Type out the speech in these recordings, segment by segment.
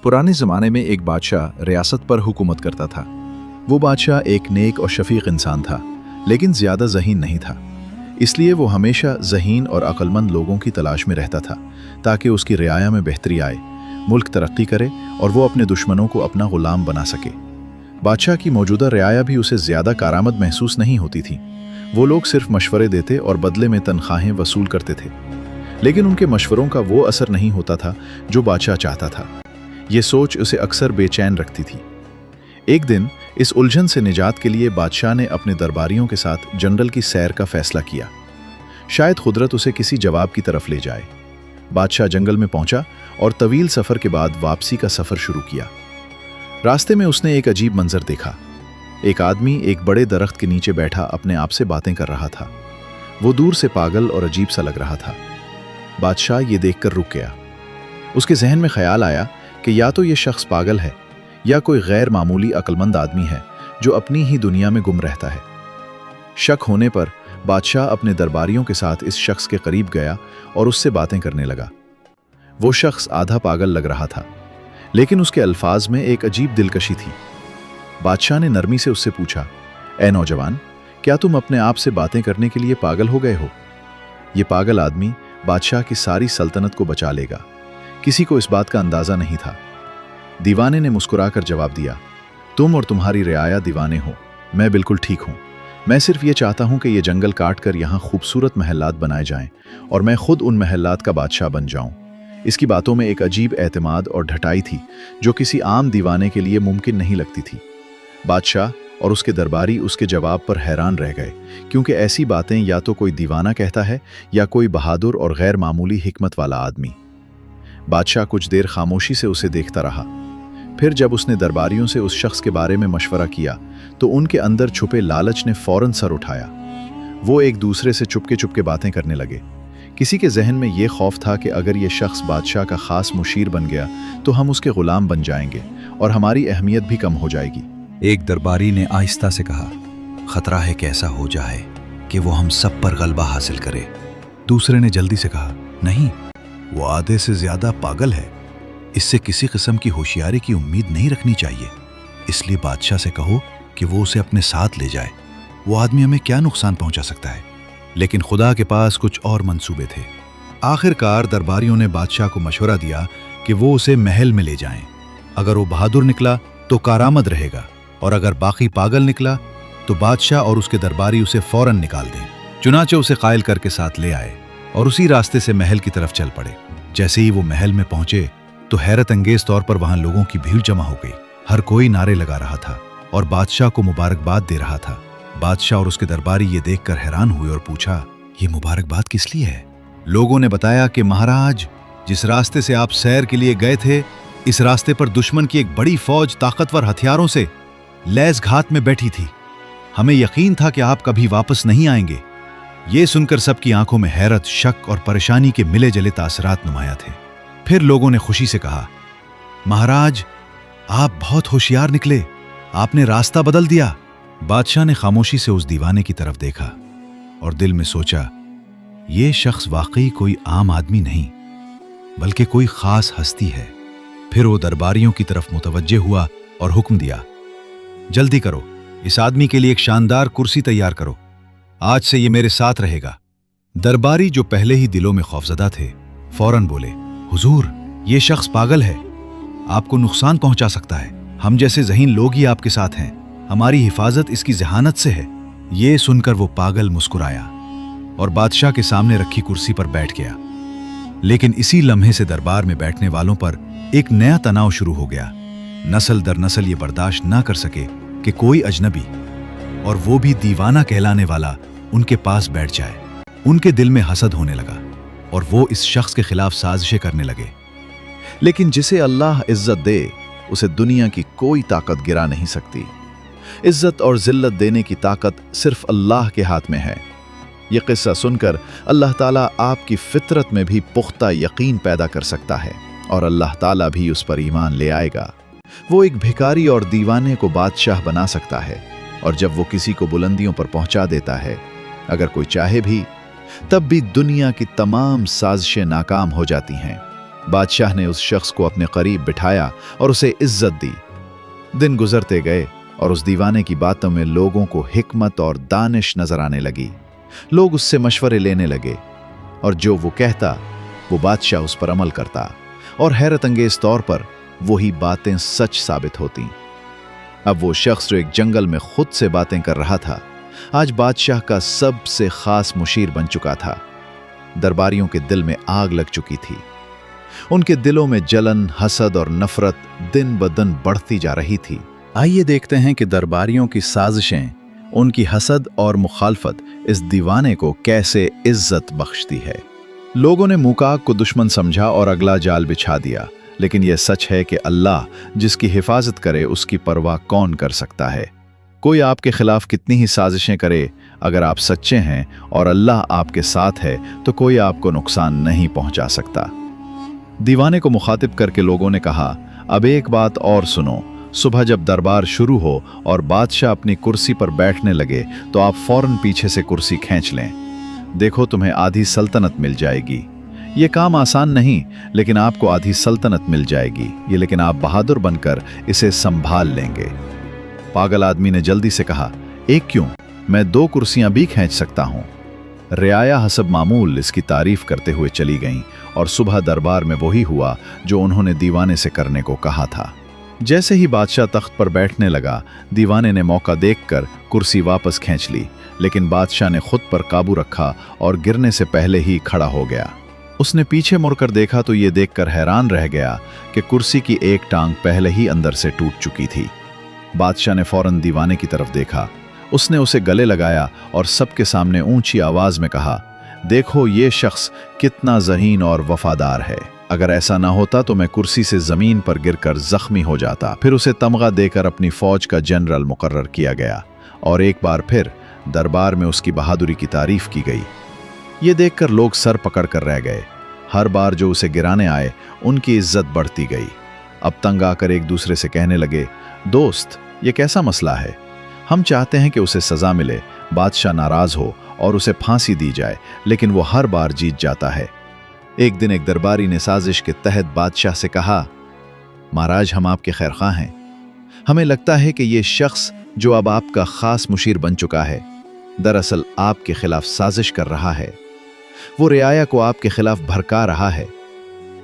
पुराने ज़माने में एक बादशाह रियासत पर हुकूमत करता था। वो बादशाह एक नेक और शफीक इंसान था, लेकिन ज़्यादा ज़हीन नहीं था। इसलिए वो हमेशा ज़हीन और अक्लमंद लोगों की तलाश में रहता था, ताकि उसकी रियाया में बेहतरी आए, मुल्क तरक्की करे और वो अपने दुश्मनों को अपना ग़ुलाम बना सके। बादशाह की मौजूदा रियाया भी उसे ज़्यादा कारामद महसूस नहीं होती थी। वो लोग सिर्फ मशवरे देते और बदले में तनख्वाहें वसूल करते थे, लेकिन उनके मशवरों का वो असर नहीं होता था जो बादशाह चाहता था। ये सोच उसे अक्सर बेचैन रखती थी। एक दिन इस उलझन से निजात के लिए बादशाह ने अपने दरबारियों के साथ जंगल की सैर का फैसला किया। शायद कुदरत उसे किसी जवाब की तरफ ले जाए। बादशाह जंगल में पहुंचा और तवील सफ़र के बाद वापसी का सफ़र शुरू किया। रास्ते में उसने एक अजीब मंजर देखा। एक आदमी एक बड़े दरख्त के नीचे बैठा अपने आप से बातें कर रहा था। वो दूर से पागल और अजीब सा लग रहा था। बादशाह ये देखकर रुक गया। उसके जहन में ख्याल आया कि या तो ये शख्स पागल है या कोई गैर मामूली अक्लमंद आदमी है जो अपनी ही दुनिया में गुम रहता है। शक होने पर बादशाह अपने दरबारियों के साथ इस शख्स के करीब गया और उससे बातें करने लगा। वो शख्स आधा पागल लग रहा था, लेकिन उसके अल्फाज में एक अजीब दिलकशी थी। बादशाह ने नरमी से उससे पूछा, ए नौजवान, क्या तुम अपने आप से बातें करने के लिए पागल हो गए हो? ये पागल आदमी बादशाह की सारी सल्तनत को बचा लेगा। किसी को इस बात का अंदाजा नहीं था। दीवाने ने मुस्कुराकर जवाब दिया, तुम और तुम्हारी रियाया दीवाने हो, मैं बिल्कुल ठीक हूं। मैं सिर्फ ये चाहता हूं कि ये जंगल काट कर यहां खूबसूरत महलात बनाए जाएं और मैं खुद उन महलात का बादशाह बन जाऊं। इसकी बातों में एक अजीब एतमाद और ढटाई थी जो किसी आम दीवाने के लिए मुमकिन नहीं लगती थी। बादशाह और उसके दरबारी उसके जवाब पर हैरान रह गए, क्योंकि ऐसी बातें या तो कोई दीवाना कहता है या कोई बहादुर और गैर मामूली हिकमत वाला आदमी। बादशाह कुछ देर खामोशी से उसे देखता रहा। फिर जब उसने दरबारियों से उस शख्स के बारे में मशवरा किया तो उनके अंदर छुपे लालच ने फौरन सर उठाया। वो एक दूसरे से चुपके चुपके बातें करने लगे। किसी के जहन में ये खौफ था कि अगर ये शख्स बादशाह का खास मुशीर बन गया तो हम उसके गुलाम बन जाएंगे और हमारी अहमियत भी कम हो जाएगी। एक दरबारी ने आहिस्ता से कहा, खतरा है कि ऐसा हो जाए कि वो हम सब पर गलबा हासिल करे। दूसरे ने जल्दी से कहा, नहीं, वो आधे से ज्यादा पागल है, इससे किसी किस्म की होशियारी की उम्मीद नहीं रखनी चाहिए। इसलिए बादशाह से कहो कि वो उसे अपने साथ ले जाए। वो आदमी हमें क्या नुकसान पहुंचा सकता है? लेकिन खुदा के पास कुछ और मंसूबे थे। आखिरकार दरबारियों ने बादशाह को मशवरा दिया कि वो उसे महल में ले जाएं। अगर वो बहादुर निकला तो कारामद रहेगा, और अगर बाकी पागल निकला तो बादशाह और उसके दरबारी उसे फौरन निकाल दें। चुनाचे उसे कायल करके साथ ले आए और उसी रास्ते से महल की तरफ चल पड़े। जैसे ही वो महल में पहुंचे तो हैरत अंगेज तौर पर वहां लोगों की भीड़ जमा हो गई। हर कोई नारे लगा रहा था और बादशाह को मुबारकबाद दे रहा था। बादशाह और उसके दरबारी ये देखकर हैरान हुए और पूछा, ये मुबारकबाद किस लिए है? लोगों ने बताया कि महाराज, जिस रास्ते से आप सैर के लिए गए थे, इस रास्ते पर दुश्मन की एक बड़ी फौज ताकतवर हथियारों से लैस घात में बैठी थी। हमें यकीन था कि आप कभी वापस नहीं आएंगे। ये सुनकर सबकी आंखों में हैरत, शक और परेशानी के मिले जले तासरात नुमाया थे। फिर लोगों ने खुशी से कहा, महाराज, आप बहुत होशियार निकले, आपने रास्ता बदल दिया। बादशाह ने खामोशी से उस दीवाने की तरफ देखा और दिल में सोचा, ये शख्स वाकई कोई आम आदमी नहीं बल्कि कोई खास हस्ती है। फिर वो दरबारियों की तरफ मुतवज्जे हुआ और हुक्म दिया, जल्दी करो, इस आदमी के लिए एक शानदार कुर्सी तैयार करो। आज से ये मेरे साथ रहेगा। दरबारी, जो पहले ही दिलों में खौफजदा थे, फौरन बोले, हुजूर, ये शख्स पागल है, आपको नुकसान पहुंचा सकता है। हम जैसे ज़हीन लोग ही आपके साथ हैं, हमारी हिफाजत इसकी जहानत से है। ये सुनकर वो पागल मुस्कुराया और बादशाह के सामने रखी कुर्सी पर बैठ गया। लेकिन इसी लम्हे से दरबार में बैठने वालों पर एक नया तनाव शुरू हो गया। नस्ल दर नस्ल ये बर्दाश्त ना कर सके कि कोई अजनबी, और वो भी दीवाना कहलाने वाला, उनके पास बैठ जाए। उनके दिल में हसद होने लगा और वो इस शख्स के खिलाफ साजिशें करने लगे। लेकिन जिसे अल्लाह इज्जत दे उसे दुनिया की कोई ताकत गिरा नहीं सकती। इज्जत और जिल्लत देने की ताकत सिर्फ अल्लाह के हाथ में है। ये किस्सा सुनकर अल्लाह ताला आपकी फितरत में भी पुख्ता यकीन पैदा कर सकता है और अल्लाह ताला भी उस पर ईमान ले आएगा। वो एक भिखारी और दीवाने को बादशाह बना सकता है, और जब वो किसी को बुलंदियों पर पहुंचा देता है, अगर कोई चाहे भी, तब भी दुनिया की तमाम साजिशें नाकाम हो जाती हैं। बादशाह ने उस शख्स को अपने करीब बिठाया और उसे इज्जत दी। दिन गुजरते गए और उस दीवाने की बातों में लोगों को हिकमत और दानिश नजर आने लगी। लोग उससे मशवरे लेने लगे और जो वो कहता वो बादशाह उस पर अमल करता और हैरत अंगेज तौर पर वही बातें सच साबित होती। अब वो शख्स जो एक जंगल में खुद से बातें कर रहा था, आज बादशाह का सबसे खास मुशीर बन चुका था। दरबारियों के दिल में आग लग चुकी थी। उनके दिलों में जलन, हसद और नफरत दिन ब दिन बढ़ती जा रही थी। आइए देखते हैं कि दरबारियों की साजिशें, उनकी हसद और मुखालफत इस दीवाने को कैसे इज्जत बख्शती है। लोगों ने मुकाक को दुश्मन समझा और अगला जाल बिछा दिया, लेकिन यह सच है कि अल्लाह जिसकी हिफाजत करे उसकी परवाह कौन कर सकता है। कोई आपके खिलाफ कितनी ही साजिशें करे, अगर आप सच्चे हैं और अल्लाह आपके साथ है तो कोई आपको नुकसान नहीं पहुंचा सकता। दीवाने को मुखातिब करके लोगों ने कहा, अब एक बात और सुनो, सुबह जब दरबार शुरू हो और बादशाह अपनी कुर्सी पर बैठने लगे तो आप फौरन पीछे से कुर्सी खींच लें। देखो तुम्हें आधी सल्तनत मिल जाएगी। ये काम आसान नहीं, लेकिन आपको आधी सल्तनत मिल जाएगी ये, लेकिन आप बहादुर बनकर इसे संभाल लेंगे। पागल आदमी ने जल्दी से कहा, एक क्यों, मैं 2 कुर्सियां भी खींच सकता हूं। रियाया हसब मामूल इसकी तारीफ करते हुए चली गईं और सुबह दरबार में वही हुआ जो उन्होंने दीवाने से करने को कहा था। जैसे ही बादशाह तख्त पर बैठने लगा, दीवाने ने मौका देखकर कुर्सी वापस खींच ली, लेकिन बादशाह ने खुद पर काबू रखा और गिरने से पहले ही खड़ा हो गया। उसने पीछे मुड़कर देखा तो ये देखकर हैरान रह गया कि कुर्सी की एक टांग पहले ही अंदर से टूट चुकी थी। बादशाह ने फौरन दीवाने की तरफ देखा, उसने उसे गले लगाया और सबके सामने ऊंची आवाज में कहा, देखो ये शख्स कितना ज़हीन और वफादार है। अगर ऐसा ना होता तो मैं कुर्सी से जमीन पर गिरकर जख्मी हो जाता। फिर उसे तमगा देकर अपनी फौज का जनरल मुकर्रर किया गया और एक बार फिर दरबार में उसकी बहादुरी की तारीफ की गई। ये देखकर लोग सर पकड़ कर रह गए। हर बार जो उसे गिराने आए उनकी इज्जत बढ़ती गई। अब तंग आकर एक दूसरे से कहने लगे, दोस्त ये कैसा मसला है, हम चाहते हैं कि उसे सजा मिले, बादशाह नाराज हो और उसे फांसी दी जाए, लेकिन वो हर बार जीत जाता है। एक दिन एक दरबारी ने साजिश के तहत बादशाह से कहा, महाराज हम आपके खैरख्वाह हैं। हमें लगता है कि ये शख्स जो अब आपका खास मुशीर बन चुका है, दरअसल आपके खिलाफ साजिश कर रहा है। वो रियाया को आपके खिलाफ भड़का रहा है।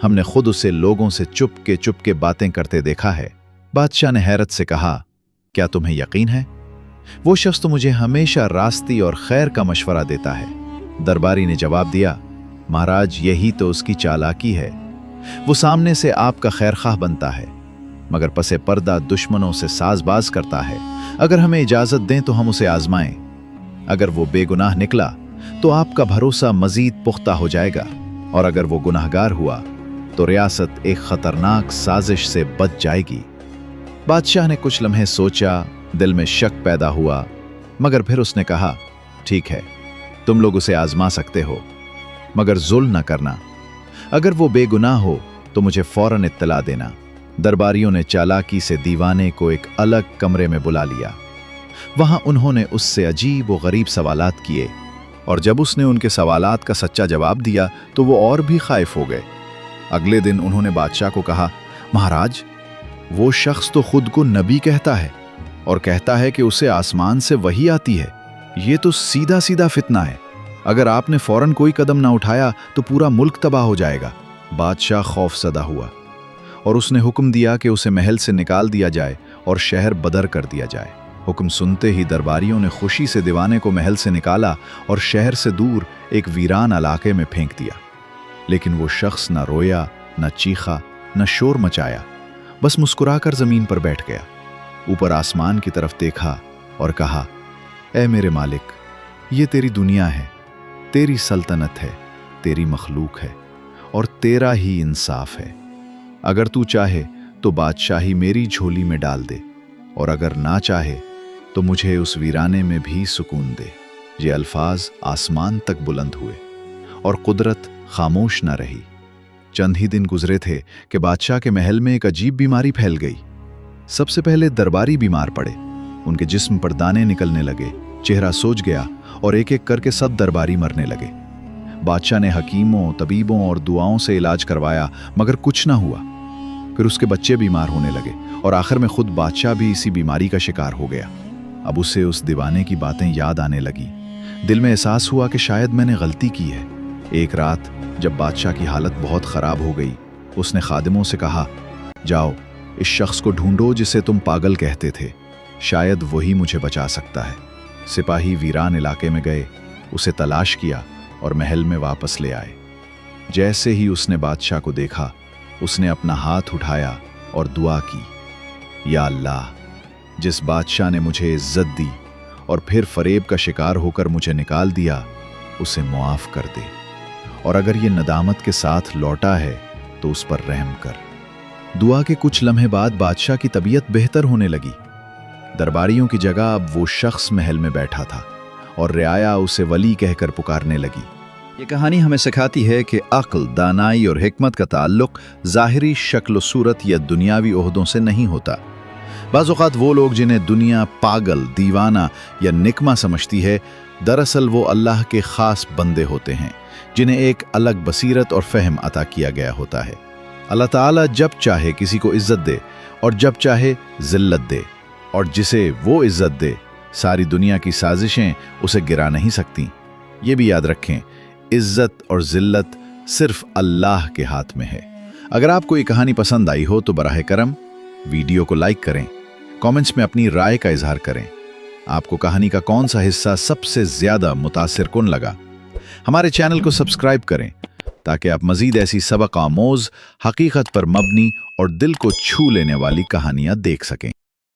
हमने खुद उसे लोगों से चुपके बातें करते देखा है। बादशाह ने हैरत से कहा, क्या तुम्हें यकीन है? वो शख्स तो मुझे हमेशा रास्ती और खैर का मशवरा देता है। दरबारी ने जवाब दिया, महाराज यही तो उसकी चालाकी है। वो सामने से आपका खैरख्वाह बनता है, मगर पसे पर्दा दुश्मनों से साजबाज करता है। अगर हमें इजाजत दें तो हम उसे आजमाएं। अगर वो बेगुनाह निकला तो आपका भरोसा मजीद पुख्ता हो जाएगा, और अगर वो गुनाहगार हुआ तो रियासत एक खतरनाक साजिश से बच जाएगी। बादशाह ने कुछ लम्हे सोचा, दिल में शक पैदा हुआ, मगर फिर उसने कहा, ठीक है तुम लोग उसे आजमा सकते हो, मगर जुल्म न करना। अगर वो बेगुनाह हो तो मुझे फौरन इत्तला देना। दरबारियों ने चालाकी से दीवाने को एक अलग कमरे में बुला लिया। वहां उन्होंने उससे अजीब व गरीब सवालात किए, और जब उसने उनके सवालात का सच्चा जवाब दिया तो वो और भी खौफ हो गए। अगले दिन उन्होंने बादशाह को कहा, महाराज वो शख्स तो खुद को नबी कहता है और कहता है कि उसे आसमान से वही आती है। ये तो सीधा सीधा फितना है। अगर आपने फौरन कोई कदम ना उठाया तो पूरा मुल्क तबाह हो जाएगा। बादशाह खौफजदा हुआ और उसने हुक्म दिया कि उसे महल से निकाल दिया जाए और शहर बदर कर दिया जाए। हुक्म सुनते ही दरबारियों ने खुशी से दीवाने को महल से निकाला और शहर से दूर एक वीरान इलाके में फेंक दिया। लेकिन वो शख्स न रोया, न चीखा, न शोर मचाया, बस मुस्कुराकर जमीन पर बैठ गया। ऊपर आसमान की तरफ देखा और कहा, ऐ मेरे मालिक, ये तेरी दुनिया है, तेरी सल्तनत है, तेरी मखलूक है और तेरा ही इंसाफ है। अगर तू चाहे तो बादशाही मेरी झोली में डाल दे, और अगर ना चाहे तो मुझे उस वीराने में भी सुकून दे। ये अल्फाज आसमान तक बुलंद हुए और कुदरत खामोश न रही। चंद ही दिन गुजरे थे कि बादशाह के महल में एक अजीब बीमारी फैल गई। सबसे पहले दरबारी बीमार पड़े, उनके जिस्म पर दाने निकलने लगे, चेहरा सोज गया और एक एक करके सब दरबारी मरने लगे। बादशाह ने हकीमों, तबीबों और दुआओं से इलाज करवाया, मगर कुछ ना हुआ। फिर उसके बच्चे बीमार होने लगे और आखिर में खुद बादशाह भी इसी बीमारी का शिकार हो गया। अब उसे उस दीवाने की बातें याद आने लगी। दिल में एहसास हुआ कि शायद मैंने गलती की है। एक रात जब बादशाह की हालत बहुत खराब हो गई, उसने खादिमों से कहा, जाओ इस शख्स को ढूंढो जिसे तुम पागल कहते थे, शायद वही मुझे बचा सकता है। सिपाही वीरान इलाके में गए, उसे तलाश किया और महल में वापस ले आए। जैसे ही उसने बादशाह को देखा, उसने अपना हाथ उठाया और दुआ की, या अल्लाह, जिस बादशाह ने मुझे इज्जत दी और फिर फरेब का शिकार होकर मुझे निकाल दिया, उसे मुआफ कर दे, और अगर ये नदामत के साथ लौटा है तो उस पर रहम कर। दुआ के कुछ लम्हे बाद बादशाह की तबीयत बेहतर होने लगी। दरबारियों की जगह अब वो शख्स महल में बैठा था और रियाया उसे वली कहकर पुकारने लगी। ये कहानी हमें सिखाती है कि अक्ल, दानाई और हिकमत का ताल्लुक ज़ाहिरी शक्ल सूरत या दुनियावी ओहदों से नहीं होता। बाज़ औक़ात वो लोग जिन्हें दुनिया पागल, दीवाना या निकमा समझती है, दरअसल वो अल्लाह के ख़ास बंदे होते हैं जिन्हें एक अलग बसीरत और फ़हम अता किया गया होता है। अल्लाह ताला जब चाहे किसी को इज़्ज़त दे और जब चाहे ज़िल्लत दे, और जिसे वो इज़्ज़त दे सारी दुनिया की साजिशें उसे गिरा नहीं सकती। ये भी याद रखें, इज़्ज़त और ज़िल्लत सिर्फ अल्लाह के हाथ में है। अगर आपको ये कहानी पसंद आई हो तो बराह करम वीडियो को लाइक करें, कमेंट्स में अपनी राय का इजहार करें। आपको कहानी का कौन सा हिस्सा सबसे ज़्यादा मुतासिर कुन लगा? हमारे चैनल को सब्सक्राइब करें ताकि आप मज़ीद ऐसी सबक आमोज़, हकीकत पर मबनी और दिल को छू लेने वाली कहानियाँ देख सकें।